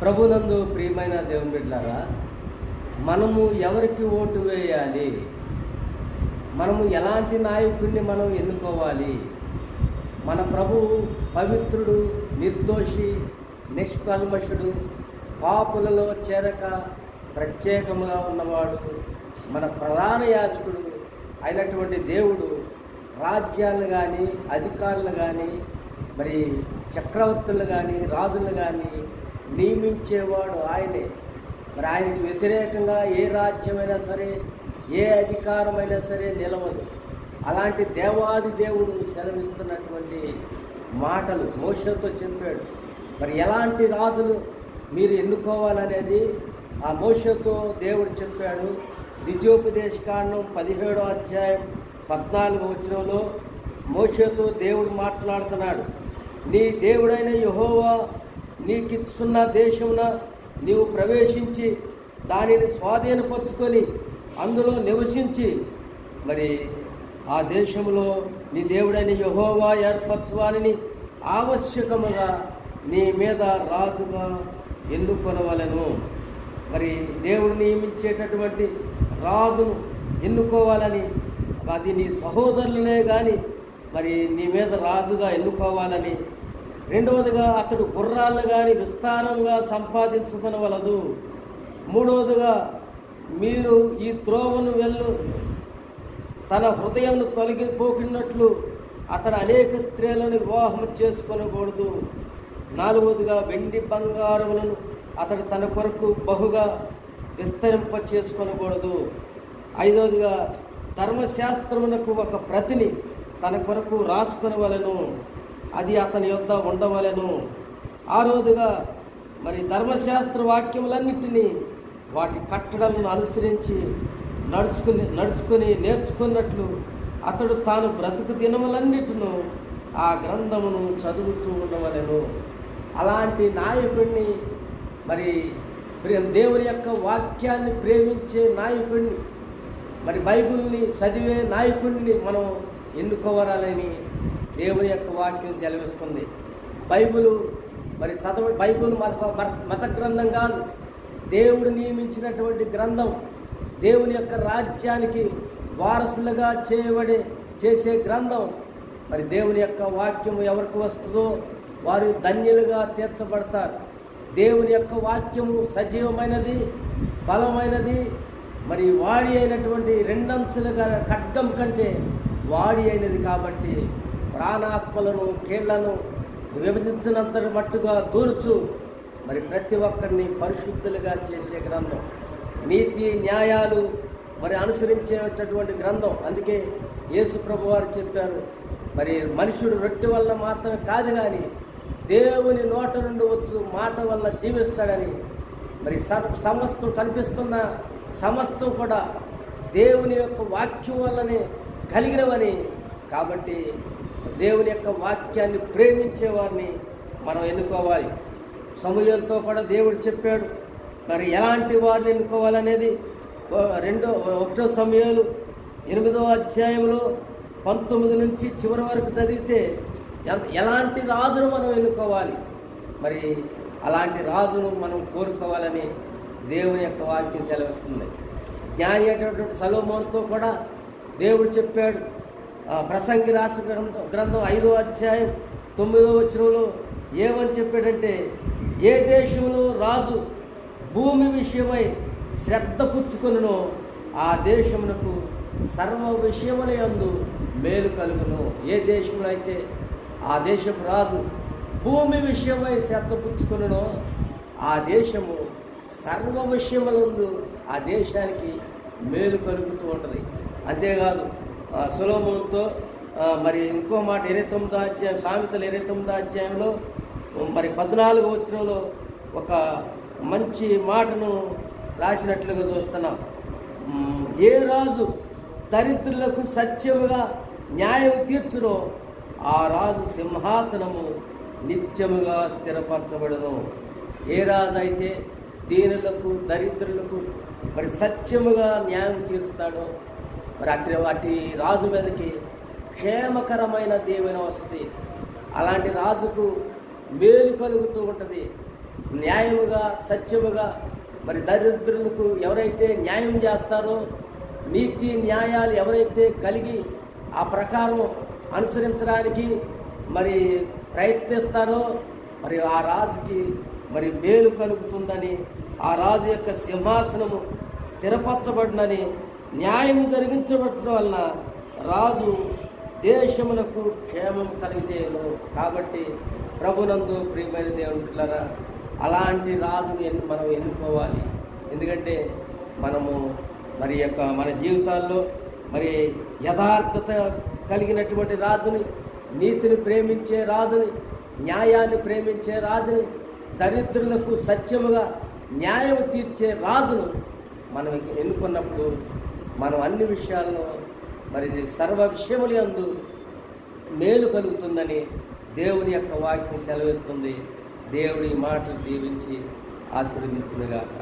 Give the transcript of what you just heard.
ప్రభునందు ప్రియమైన దేవుని బిడ్డలారా, మనము ఎవరికి ఓటు వేయాలి, మనము ఎలాంటి నాయకుడిని మనం ఎన్నుకోవాలి? మన ప్రభువు పవిత్రుడు, నిర్దోషి, నిష్కల్మషుడు, పాపులలో చేరక ప్రత్యేకంగా ఉన్నవాడు, మన ప్రధాన యాజకుడు అయినటువంటి దేవుడు రాజ్యాలను కానీ, అధికారులు కానీ, మరి చక్రవర్తులు కానీ, రాజులు కానీ నియమించేవాడు ఆయనే. మరి ఆయనకి వ్యతిరేకంగా ఏ రాజ్యమైనా సరే, ఏ అధికారమైనా సరే నిలవదు. అలాంటి దేవాది దేవుడు సెలవిస్తున్నటువంటి మాటలు మోషేతో చెప్పాడు. మరి ఎలాంటి రాజులు మీరు ఎన్నుకోవాలనేది ఆ మోషేతో దేవుడు చెప్పాడు. ద్వితీయోపదేశకాండం 17వ అధ్యాయం 14వ వచనంలో మోషేతో దేవుడు మాట్లాడుతున్నాడు. నీ దేవుడైన యెహోవా నీకిస్తున్న దేశమున నీవు ప్రవేశించి దానిని స్వాధీనపరుచుకొని అందులో నివసించి, మరి ఆ దేశంలో నీ దేవుడైన యెహోవా ఏర్పరచువానిని ఆవశ్యకముగా నీ మీద రాజుగా ఎన్నుకొనవలెను. మరి దేవుడు నియమించేటటువంటి రాజును ఎన్నుకోవాలని, అది నీ సహోదరులనే కానీ మరి నీ మీద రాజుగా ఎన్నుకోవాలని. రెండవదిగా అతడు గుర్రాలను కానీ విస్తారంగా సంపాదించుకొనవలదు. మూడవదిగా మీరు ఈ త్రోవను తన హృదయంను తొలగిపోకున్నట్లు అతడు అనేక స్త్రీలను వివాహం చేసుకొనకూడదు. నాలుగవదిగా వెండి బంగారములను అతడు తన కొరకు బహుగా విస్తరింప చేసుకొనకూడదు. ఐదవదిగా ధర్మశాస్త్రమునకు ఒక ప్రతిని తన కొరకు రాసుకొనవలెను, అది అతని యొద్ద ఉండవలెను. ఆరవదిగా మరి ధర్మశాస్త్ర వాక్యములన్నిటినీ వాటి కట్టడలను అనుసరించి నడుచుకొని నేర్చుకున్నట్లు అతడు తాను బ్రతుకు దినములన్నిటిను ఆ గ్రంథమును చదువుతూ ఉండవలెను. అలాంటి నాయకుడిని, మరి దేవుని యొక్క వాక్యాన్ని ప్రేమించే నాయకుడిని, మరి బైబిల్ని చదివే నాయకుడిని మనం ఎన్నుకోవాలని దేవుని యొక్క వాక్యం సెలవిస్తుంది. బైబిల్ మత గ్రంథం కాదు, దేవుడు నియమించినటువంటి గ్రంథం. దేవుని యొక్క రాజ్యానికి వారసులుగా చేసే గ్రంథం. మరి దేవుని యొక్క వాక్యము ఎవరికి వస్తుందో వారు ధన్యులుగా తీర్చబడతారు. దేవుని యొక్క వాక్యము సజీవమైనది, బలమైనది, మరి వాడి అయినటువంటి రెండంచులుగా ఖడ్గం కంటే వాడి అయినది కాబట్టి ప్రాణాత్మలను, కీళ్లను విభజించినంత మట్టుగా దూర్చు మరి ప్రతి ఒక్కరిని పరిశుద్ధులుగా చేసే గ్రంథం. నీతి న్యాయాలు మరి అనుసరించేటటువంటి గ్రంథం. అందుకే యేసు ప్రభు వారు చెప్పారు, మరి మనుషుడు రొట్టె వల్ల మాత్రం కాదు కానీ దేవుని నోట నుండి వచ్చు మాట వల్ల జీవిస్తాడని. మరి సమస్తం కనిపిస్తున్న సమస్తం కూడా దేవుని యొక్క వాక్యం వల్లనే కలిగినవని. కాబట్టి దేవుని యొక్క వాక్యాన్ని ప్రేమించే వారిని మనం ఎన్నుకోవాలి. సమూయేలుతో కూడా దేవుడు చెప్పాడు మరి ఎలాంటి వారిని ఎన్నుకోవాలనేది. 1వ సమూయేలు 8వ అధ్యాయంలో 19 నుంచి చివరి వరకు చదివితే ఎలాంటి రాజును మనం ఎన్నుకోవాలి, మరి అలాంటి రాజును మనం కోరుకోవాలని దేవుని యొక్క వాక్యం సెలవిస్తుంది. జ్ఞాని అయినటువంటి సొలొమోనుతో కూడా దేవుడు చెప్పాడు. ప్రసంగి రాసిన గ్రంథం 5వ అధ్యాయం 9వ వచనంలో ఏమని చెప్పాడంటే, ఏ దేశంలో రాజు భూమి విషయమై శ్రద్ధ పుచ్చుకొనునో ఆ దేశమునకు సర్వ విషయముల యందు మేలు కలుగును. ఏ దేశంలో అయితే ఆ దేశపు రాజు భూమి విషయమై శ్రద్ధ పుచ్చుకొనునో ఆ దేశము సర్వ విషయములందు ఆ దేశానికి మేలు కలుగుతూ ఉంటుంది. అంతేకాదు సొలొమోనుతో మరి ఇంకో మాట 29వ అధ్యాయం, సామెతలు 29వ అధ్యాయంలో మరి 14వ వచనంలో ఒక మంచి మాటను రాసినట్లుగా చూస్తున్నాం. ఏ రాజు దరిద్రులకు సత్యముగా న్యాయం తీర్చునో ఆ రాజు సింహాసనము నిత్యముగా స్థిరపరచబడును. ఏ రాజు అయితే దీనులకు, దరిద్రులకు మరి సత్యముగా న్యాయం తీరుస్తాడో మరి అట్టి రాజు మీదకి క్షేమకరమైన దీవెన వస్తుంది. అలాంటి రాజుకు మేలు కలుగుతూ ఉంటుంది. న్యాయముగా సత్యముగా మరి దరిద్రులకు ఎవరైతే న్యాయం చేస్తారో, నీతి న్యాయాలు ఎవరైతే కలిగి ఆ ప్రకారం అనుసరించడానికి మరి ప్రయత్నిస్తారో మరి ఆ రాజుకి మరి మేలు కలుగుతుందని, ఆ రాజు యొక్క సింహాసనము స్థిరపరచబడినని, న్యాయము జరిగించబడటం వలన రాజు దేశమునకు క్షేమం కలిగజేయను. కాబట్టి ప్రభునందు ప్రియమైన దేవుని బిడ్డలారా, అలాంటి రాజుని మనం ఎన్నుకోవాలి. ఎందుకంటే మనము మరి మన జీవితాల్లో మరి యథార్థత కలిగినటువంటి రాజుని, నీతిని ప్రేమించే రాజుని, న్యాయాన్ని ప్రేమించే రాజుని, దరిద్రులకు సత్యముగా న్యాయం తీర్చే రాజును మనం ఎన్నుకున్నప్పుడు మనం అన్ని విషయాల్లో మరి సర్వ విషయముల యందు మేలు కలుగుతుందని దేవుని యొక్క వాక్యం సెలవిస్తుంది. దేవుడి మాటలు దీవించి ఆశీర్వదించునుగాక.